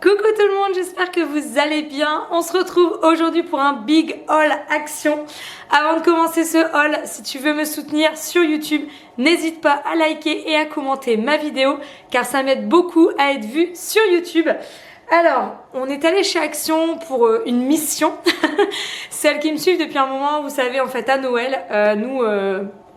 Coucou tout le monde, j'espère que vous allez bien. On se retrouve aujourd'hui pour un big haul action. Avant de commencer ce haul, si tu veux me soutenir sur YouTube, n'hésite pas à liker et à commenter ma vidéo car ça m'aide beaucoup à être vue sur YouTube. Alors, on est allé chez Action pour une mission. Celles qui me suivent depuis un moment, vous savez, en fait, à Noël,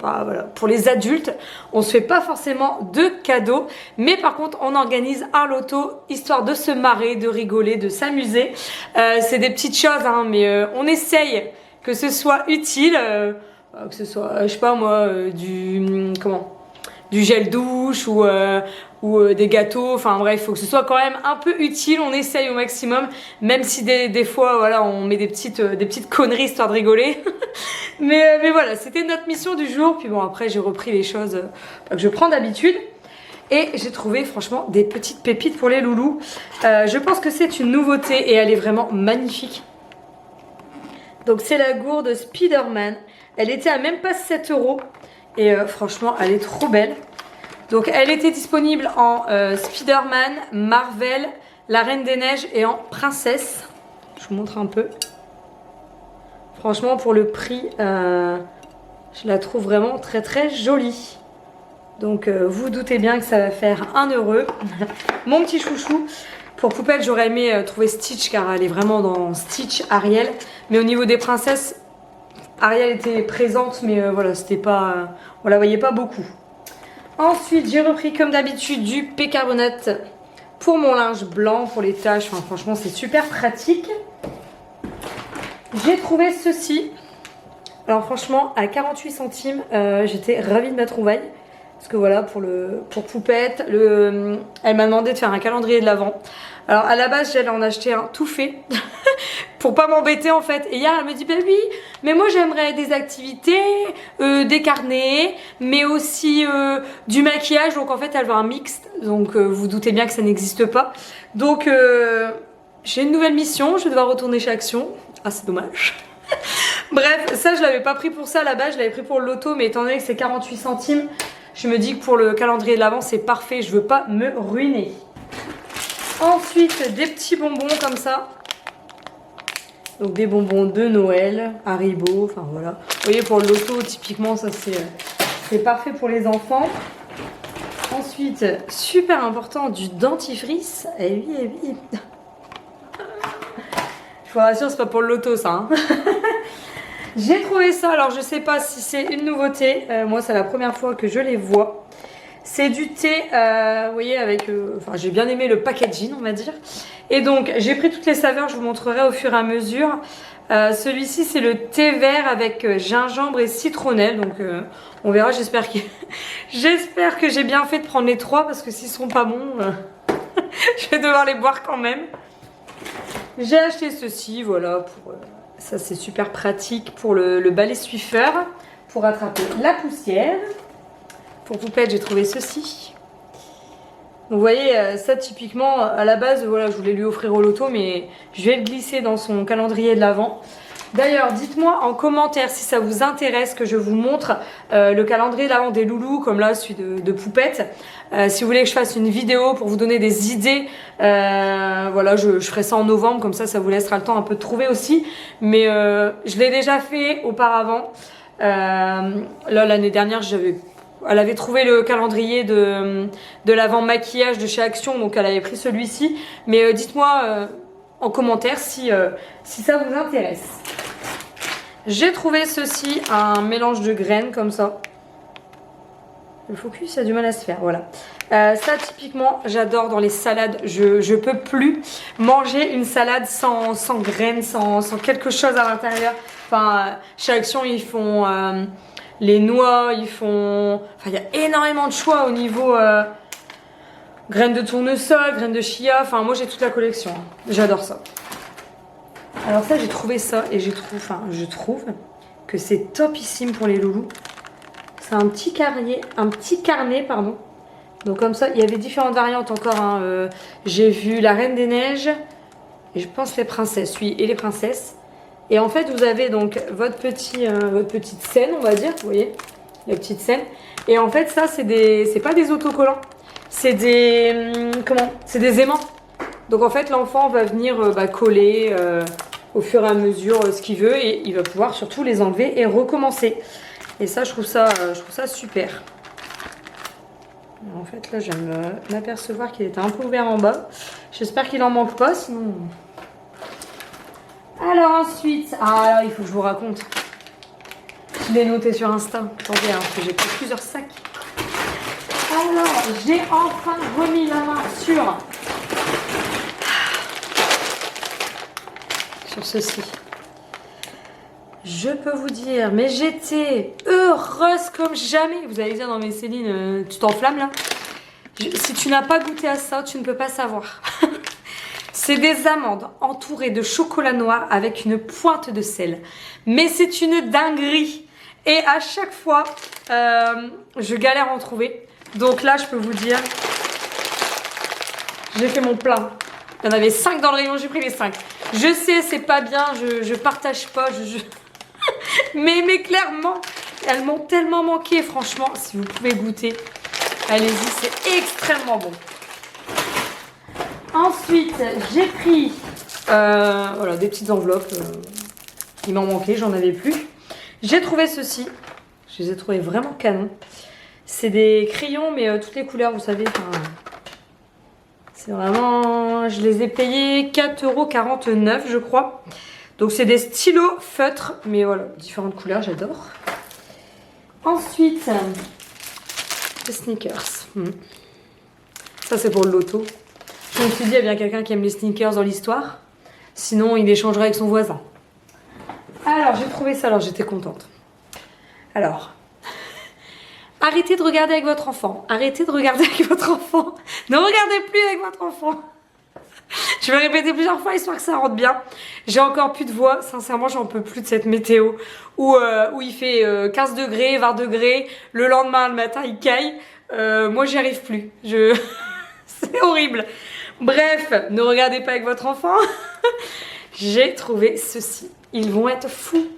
voilà, pour les adultes, on se fait pas forcément de cadeaux, mais par contre on organise un loto histoire de se marrer, de rigoler, de s'amuser. C'est des petites choses, hein, mais on essaye que ce soit utile, que ce soit, je sais pas moi, du gel douche ou des gâteaux, enfin bref, il faut que ce soit quand même un peu utile, on essaye au maximum, même si des fois voilà, on met des petites conneries histoire de rigoler. mais voilà, c'était notre mission du jour, puis bon après j'ai repris les choses que je prends d'habitude. Et j'ai trouvé franchement des petites pépites pour les loulous. Je pense que c'est une nouveauté et elle est vraiment magnifique. Donc c'est la gourde Spider-Man, elle était à même pas 7 €. Et franchement, elle est trop belle. Donc, elle était disponible en Spider-Man, Marvel, La Reine des Neiges et en Princesse. Je vous montre un peu. Franchement, pour le prix, je la trouve vraiment très très jolie. Donc, vous doutez bien que ça va faire 1 €. Mon petit chouchou. Pour Poupette, j'aurais aimé trouver Stitch car elle est vraiment dans Stitch, Ariel. Mais au niveau des princesses, Ariel était présente, mais voilà, c'était pas, on la voyait pas beaucoup. Ensuite, j'ai repris comme d'habitude du bicarbonate pour mon linge blanc, pour les taches. Enfin, franchement, c'est super pratique. J'ai trouvé ceci. Alors franchement, à 48 centimes, j'étais ravie de ma trouvaille. Parce que voilà, pour Poupette, elle m'a demandé de faire un calendrier de l'Avent. Alors à la base, j'allais en acheter un tout fait. Pour pas m'embêter en fait. Et hier elle me dit bah oui, mais moi j'aimerais des activités, des carnets, mais aussi du maquillage. Donc en fait elle veut un mixte. Donc vous doutez bien que ça n'existe pas. Donc j'ai une nouvelle mission, je vais devoir retourner chez Action. Ah c'est dommage. Bref, ça je l'avais pas pris pour ça à la base, je l'avais pris pour le loto, mais étant donné que c'est 48 centimes, je me dis que pour le calendrier de l'Avent c'est parfait, je veux pas me ruiner. Ensuite des petits bonbons comme ça. Donc des bonbons de Noël, Haribo, enfin voilà. Vous voyez pour le loto typiquement ça c'est parfait pour les enfants. Ensuite, super important, du dentifrice. Eh oui, eh oui. Je vous rassure, c'est pas pour le loto ça. Hein. J'ai trouvé ça, alors je sais pas si c'est une nouveauté. Moi c'est la première fois que je les vois. C'est du thé, vous voyez, avec... Enfin, j'ai bien aimé le packaging, on va dire. Et donc, j'ai pris toutes les saveurs, je vous montrerai au fur et à mesure. Celui-ci, c'est le thé vert avec gingembre et citronnelle. Donc, on verra, j'espère que j'ai bien fait de prendre les 3 parce que s'ils sont pas bons, je vais devoir les boire quand même. J'ai acheté ceci, voilà. Ça, c'est super pratique pour le balai Swiffer, pour attraper la poussière. Pour Poupette, j'ai trouvé ceci. Vous voyez, ça typiquement, à la base, voilà, je voulais lui offrir au loto, mais je vais le glisser dans son calendrier de l'Avent. D'ailleurs, dites-moi en commentaire si ça vous intéresse que je vous montre le calendrier de l'Avent des loulous, comme là, celui de Poupette. Si vous voulez que je fasse une vidéo pour vous donner des idées, voilà, je ferai ça en novembre, comme ça vous laissera le temps un peu de trouver aussi. Mais je l'ai déjà fait auparavant. Là, l'année dernière, elle avait trouvé le calendrier de l'Avent maquillage de chez Action, donc elle avait pris celui-ci. Mais dites-moi en commentaire si ça vous intéresse. J'ai trouvé ceci, un mélange de graines comme ça. Le focus a du mal à se faire, voilà. Ça typiquement, j'adore dans les salades. Je peux plus manger une salade sans graines, sans quelque chose à l'intérieur. Enfin, chez Action, ils font... les noix, ils font... Enfin, il y a énormément de choix au niveau graines de tournesol, graines de chia. Enfin, moi, j'ai toute la collection. J'adore ça. Alors ça, j'ai trouvé ça et je trouve que c'est topissime pour les loulous. C'est un petit carnet, pardon. Donc comme ça, il y avait différentes variantes encore. Hein. J'ai vu la Reine des Neiges et je pense les princesses, oui, et les princesses. Et en fait, vous avez donc votre petite scène, on va dire, vous voyez, la petite scène. Et en fait, ça, c'est pas des autocollants, c'est des, c'est des aimants. Donc en fait l'enfant va venir coller au fur et à mesure ce qu'il veut et il va pouvoir surtout les enlever et recommencer. Et ça je trouve ça super. En fait là je viens de m'apercevoir qu'il était un peu ouvert en bas. J'espère qu'il en manque pas sinon... Alors ensuite, il faut que je vous raconte. Je l'ai noté sur Insta. Attendez, parce que j'ai pris plusieurs sacs. Alors, j'ai enfin remis la main sur ceci. Je peux vous dire, mais j'étais heureuse comme jamais. Vous allez dire, non mais Céline, tu t'enflammes là. Si tu n'as pas goûté à ça, tu ne peux pas savoir. C'est des amandes entourées de chocolat noir avec une pointe de sel. Mais c'est une dinguerie. Et à chaque fois, je galère à en trouver. Donc là, je peux vous dire, j'ai fait mon plein. Il y en avait 5 dans le rayon, j'ai pris les 5. Je sais, c'est pas bien, je partage pas. mais clairement, elles m'ont tellement manqué. Franchement, si vous pouvez goûter, allez-y, c'est extrêmement bon. Ensuite, j'ai pris voilà, des petites enveloppes. Il m'en manquait, j'en avais plus. J'ai trouvé ceci. Je les ai trouvés vraiment canons. C'est des crayons, mais toutes les couleurs, vous savez. C'est vraiment... Je les ai payés 4,49 €, je crois. Donc, c'est des stylos feutres. Mais voilà, différentes couleurs, j'adore. Ensuite, des sneakers. Ça, c'est pour le loto. Je me suis dit, il y a bien quelqu'un qui aime les sneakers dans l'histoire. Sinon, il échangerait avec son voisin. Alors, j'ai trouvé ça. Alors, j'étais contente. Alors, arrêtez de regarder avec votre enfant. Arrêtez de regarder avec votre enfant. Ne regardez plus avec votre enfant. Je vais répéter plusieurs fois, histoire que ça rentre bien. J'ai encore plus de voix. Sincèrement, j'en peux plus de cette météo où il fait 15 degrés, 20 degrés. Le lendemain, le matin, il caille. Moi, j'y arrive plus. C'est horrible. Bref, ne regardez pas avec votre enfant. J'ai trouvé ceci. Ils vont être fous.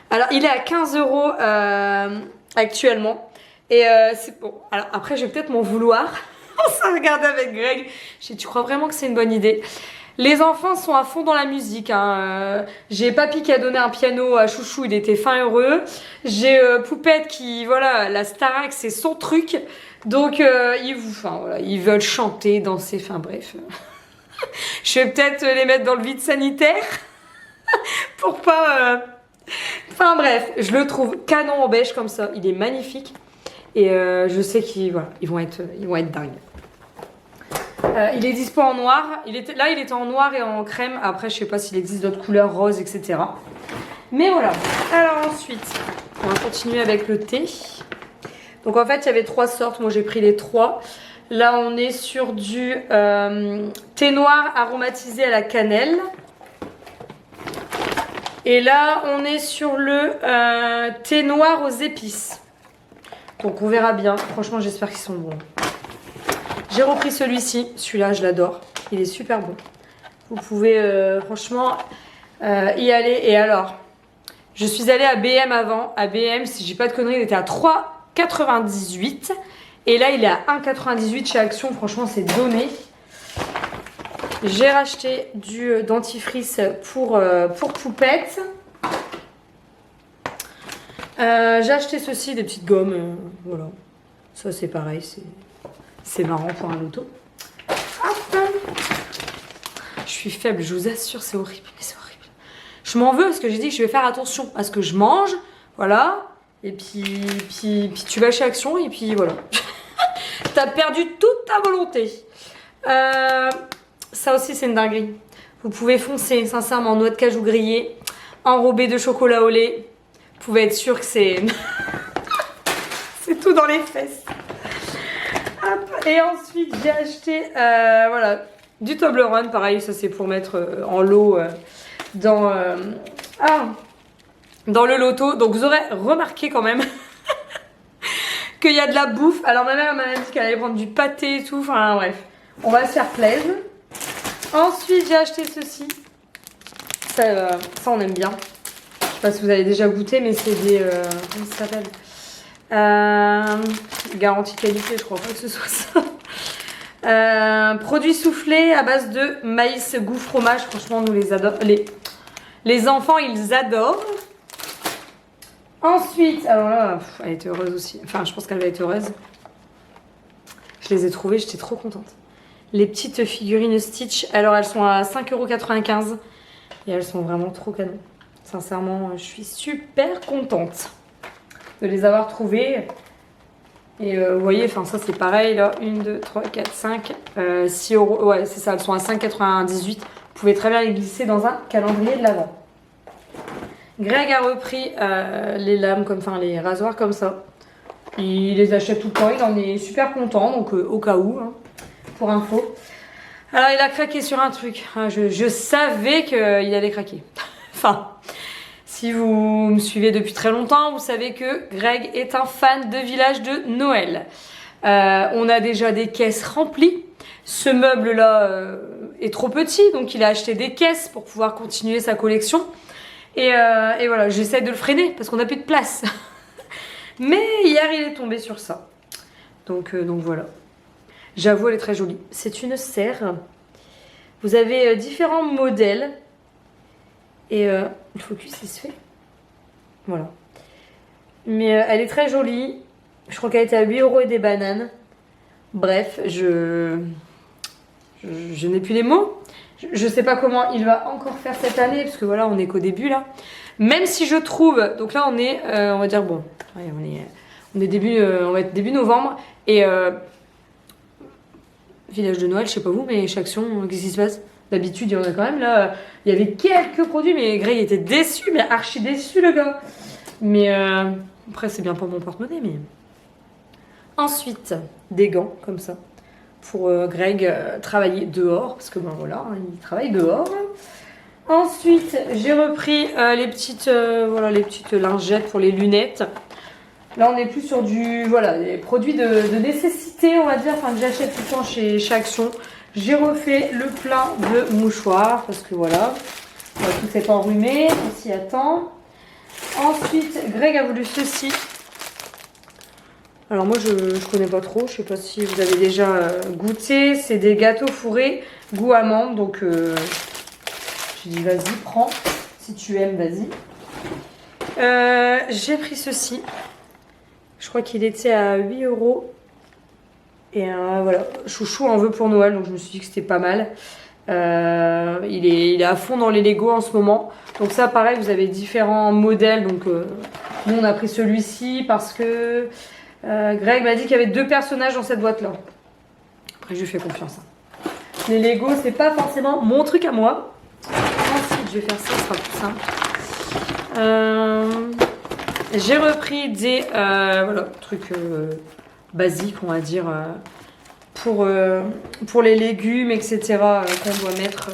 Alors, il est à 15 € actuellement. Et c'est bon. Alors, après, je vais peut-être m'en vouloir. On s'est regardé avec Greg. J'ai dit, tu crois vraiment que c'est une bonne idée? Les enfants sont à fond dans la musique. J'ai Papy qui a donné un piano à Chouchou. Il était fin heureux. J'ai Poupette qui, voilà, la Starac, c'est son truc. Donc, ils veulent chanter, danser, enfin bref. Je vais peut-être les mettre dans le vide sanitaire pour pas... Enfin bref, je le trouve canon en beige comme ça. Il est magnifique. Et je sais qu'ils vont être dingues. Il est dispo en noir. Il était en noir et en crème. Après, je sais pas s'il existe d'autres couleurs, roses, etc. Mais voilà. Alors ensuite, on va continuer avec le thé. Donc en fait, il y avait 3 sortes. Moi, j'ai pris les 3. Là, on est sur du thé noir aromatisé à la cannelle. Et là, on est sur le thé noir aux épices. Donc, on verra bien. Franchement, j'espère qu'ils sont bons. J'ai repris celui-ci. Celui-là, je l'adore. Il est super bon. Vous pouvez, franchement, y aller. Et alors, je suis allée à BM avant. À BM, si j'ai pas de conneries, il était à 3,98 €. Et là, il est à 1,98 € chez Action. Franchement, c'est donné. J'ai racheté du dentifrice pour Poupette. J'ai acheté ceci, des petites gommes. Voilà. Ça, c'est pareil. C'est marrant pour un loto. Hop. Je suis faible, je vous assure, c'est horrible. Mais c'est horrible. Je m'en veux parce que j'ai dit que je vais faire attention à ce que je mange. Voilà. Et puis tu vas chez Action et puis voilà. T'as perdu toute ta volonté. Ça aussi, c'est une dinguerie. Vous pouvez foncer, sincèrement, noix de cajou grillée, enrobée de chocolat au lait. Vous pouvez être sûr que c'est... c'est tout dans les fesses. Hop. Et ensuite, j'ai acheté voilà, du Toblerone. Pareil, ça c'est pour mettre en lot dans le loto. Donc, vous aurez remarqué quand même qu'il y a de la bouffe. Alors, ma mère m'a dit qu'elle allait prendre du pâté et tout. Enfin, bref. On va se faire plaisir. Ensuite, j'ai acheté ceci. Ça, on aime bien. Je sais pas si vous avez déjà goûté, mais c'est des... comment ça s'appelle, garantie qualité, je crois pas que ce soit ça. Produits soufflés à base de maïs goût fromage. Franchement, nous les adorons. Les enfants, ils adorent. Ensuite, alors là, elle était heureuse aussi. Enfin, je pense qu'elle va être heureuse. Je les ai trouvées, j'étais trop contente. Les petites figurines Stitch. Alors, elles sont à 5,95 € et elles sont vraiment trop canon. Sincèrement, je suis super contente de les avoir trouvées. Et vous voyez, enfin ça c'est pareil là, 1, 2, 3, 4, 5, 6 €. Ouais, c'est ça, elles sont à 5,98 €. Vous pouvez très bien les glisser dans un calendrier de l'Avent. Greg a repris les lames, enfin les rasoirs comme ça. Il les achète tout le temps, il en est super content, donc au cas où, hein, pour info. Alors il a craqué sur un truc, je savais qu'il allait craquer. Enfin, si vous me suivez depuis très longtemps, vous savez que Greg est un fan de village de Noël. On a déjà des caisses remplies. Ce meuble-là est trop petit, donc il a acheté des caisses pour pouvoir continuer sa collection. Et voilà, j'essaie de le freiner parce qu'on n'a plus de place. Mais hier, il est tombé sur ça. Donc voilà. J'avoue, elle est très jolie. C'est une serre. Vous avez différents modèles. Et le focus, il se fait. Voilà. Mais elle est très jolie. Je crois qu'elle était à 8 € et des bananes. Bref, je n'ai plus les mots. Je sais pas comment il va encore faire cette année, parce que voilà, on est qu'au début là. Même si je trouve, donc là on est, on va dire bon, ouais, on est début, on va être début novembre et village de Noël, je sais pas vous, mais chez Action, qu'est-ce qui se passe? D'habitude, il y en a quand même là. Il y avait quelques produits, mais Greg était déçu, mais archi déçu le gars. Mais après, c'est bien pour mon porte-monnaie, mais ensuite des gants comme ça. Pour Greg travailler dehors, parce que ben voilà, il travaille dehors. Ensuite, j'ai repris les petites lingettes pour les lunettes. Là, on est plus sur des produits de nécessité, on va dire, enfin que j'achète tout le temps chez Action. J'ai refait le plein de mouchoirs, parce que voilà, tout s'est enrhumé, on s'y attend. Ensuite, Greg a voulu ceci. Alors moi je connais pas trop, je sais pas si vous avez déjà goûté, c'est des gâteaux fourrés goût amande, donc j'ai dit vas-y prends, si tu aimes vas-y. J'ai pris ceci, je crois qu'il était à 8 €, et voilà, chouchou en veut pour Noël, donc je me suis dit que c'était pas mal. Il est à fond dans les Lego en ce moment, donc ça pareil vous avez différents modèles, donc nous on a pris celui-ci parce que Greg m'a dit qu'il y avait 2 personnages dans cette boîte là. Après je lui fais confiance. Les Lego c'est pas forcément mon truc à moi. Ensuite je vais faire ça, ce sera plus simple. J'ai repris des trucs basiques on va dire pour les légumes etc qu'on doit mettre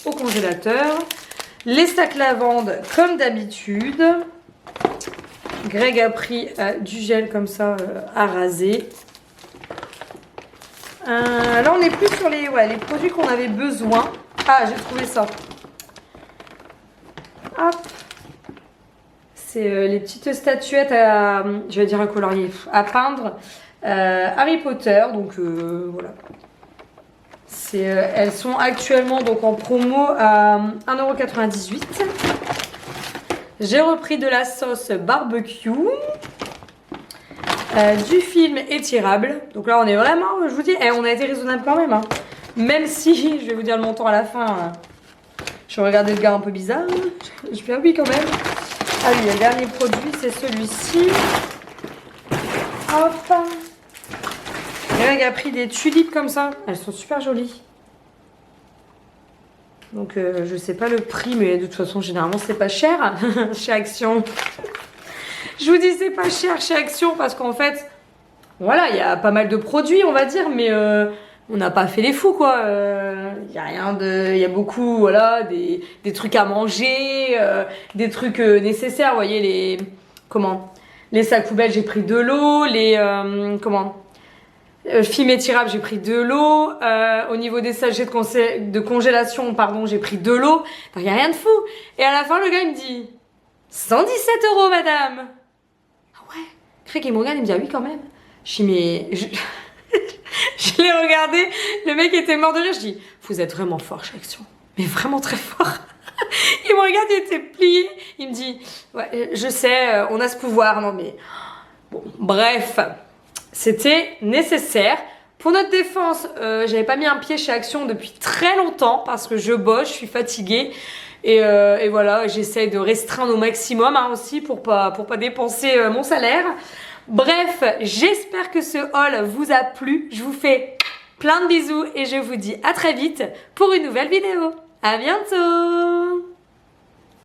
au congélateur. Les sacs lavande comme d'habitude. Greg a pris du gel comme ça à raser. Là on est plus sur les produits qu'on avait besoin. Ah j'ai trouvé ça. Hop. C'est les petites statuettes à, je vais dire à colorier, à peindre. Harry Potter, donc voilà. Elles sont actuellement donc en promo à 1,98 €. J'ai repris de la sauce barbecue, du film étirable. Donc là, on est vraiment, je vous dis, on a été raisonnable quand même. Hein. Même si, je vais vous dire le montant à la fin, je vais regarder le gars un peu bizarre. Je fais oui quand même. Ah oui, le dernier produit, c'est celui-ci. Hop. Greg a pris des tulipes comme ça. Elles sont super jolies. Donc je sais pas le prix, mais de toute façon généralement c'est pas cher chez Action. Je vous dis c'est pas cher chez Action parce qu'en fait, voilà, il y a pas mal de produits on va dire, mais on n'a pas fait les fous quoi. Il y a rien de, il y a beaucoup voilà des trucs à manger, des trucs nécessaires. Vous voyez les sacs poubelles j'ai pris de l'eau, film étirable, j'ai pris de l'eau. Au niveau des sachets de congélation, pardon, j'ai pris de l'eau. Il n'y a rien de fou. Et à la fin, le gars, il me dit 117 € madame. Ah ouais. Craig, il me regarde, il me dit ah oui, quand même. Je dis mais. Je l'ai regardé, le mec était mort de rire. Je dis, vous êtes vraiment fort chez Action. Mais vraiment très fort. Il me regarde, il était plié. Il me dit, ouais, je sais, on a ce pouvoir. Non mais, bon, bref, c'était nécessaire. Pour notre défense, j'avais pas mis un pied chez Action depuis très longtemps parce que je bosse, je suis fatiguée. Et voilà, j'essaye de restreindre au maximum hein, aussi pour pas dépenser mon salaire. Bref, j'espère que ce haul vous a plu. Je vous fais plein de bisous et je vous dis à très vite pour une nouvelle vidéo. À bientôt!